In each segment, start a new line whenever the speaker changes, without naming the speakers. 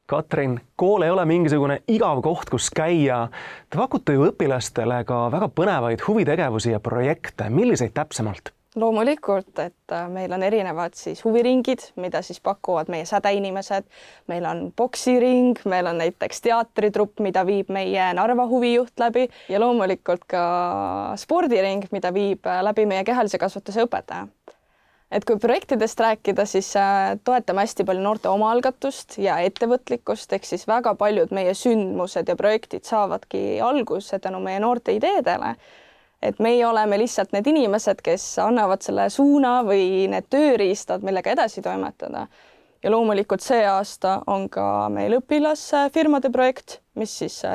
Katrin, kool ei ole mingisugune igav koht, kus käia. Te pakute ju õpilastele ka väga põnevaid huvitegevusi ja projekte. Milliseid täpsemalt?
Loomulikult, et meil on erinevad huviringid, mida pakuvad meie sädeinimesed. Meil on boksiring, meil on näiteks teatritrupp, mida viib meie Narva huvijuht läbi ja loomulikult ka spordiring, mida viib läbi meie kehalise kasvatuse õpetaja. Et kui projektidest rääkida, siis toetame hästi palju noorte omaalgatust ja ettevõtlikkust, ehk siis väga paljud meie sündmused ja projektid saavadki alguse tänu meie noorte ideedele. Et meie oleme lihtsalt need inimesed, kes annavad selle suuna või need tööriistad, millega edasi toimetada. Ja loomulikult see aasta on ka meil õpilasfirmade projekt, mis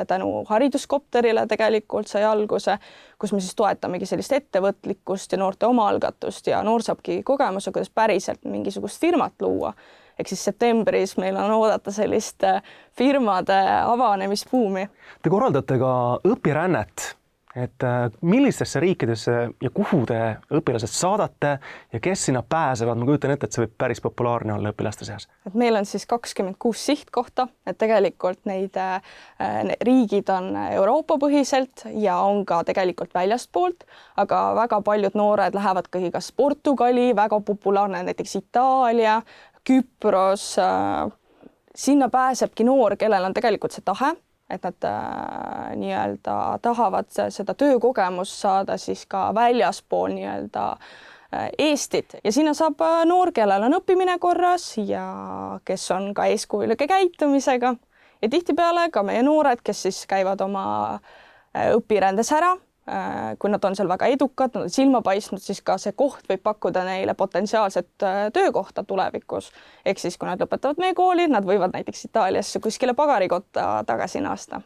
tänu hariduskopterile tegelikult sai alguse, kus me toetamegi sellist ettevõtlikkust ja noorte omaalgatust ja noor saabki kogemuse, kuidas päriselt mingisugust firmat luua. Ehk siis septembris meil on oodata sellist firmade avanemisbuumi.
Te korraldate ka õpirännet. Et millistesse riikidesse ja kuhu te õpilased saadate ja kes sinna pääsevad? Ma kujutan ette, et see võib päris populaarne olla õpilaste seas.
Et meil on 26 sihtkohta, et tegelikult neid riigid on Euroopa põhiselt ja on ka tegelikult väljastpoolt, aga väga paljud noored lähevad ka kas Portugali, väga populaarne näiteks Itaalia, Küpros. Sinna pääsebki noor, kellel on tegelikult see tahe, et nad tahavad seda töökogemust saada ka väljaspool Eestit. Ja sinna saab noor, kellel on õppimine korras ja kes on ka eeskujulike käitumisega. Ja tihtipeale ka meie noored, kes käivad oma õpirändes ära, kui nad on seal väga edukad, nad on silma paistnud, siis ka see koht võib pakkuda neile potentsiaalset töökohta tulevikus. Ehk siis, kui nad lõpetavad meie kooli, nad võivad näiteks Itaaliasse kuskile pagarikotta tagasi naasta.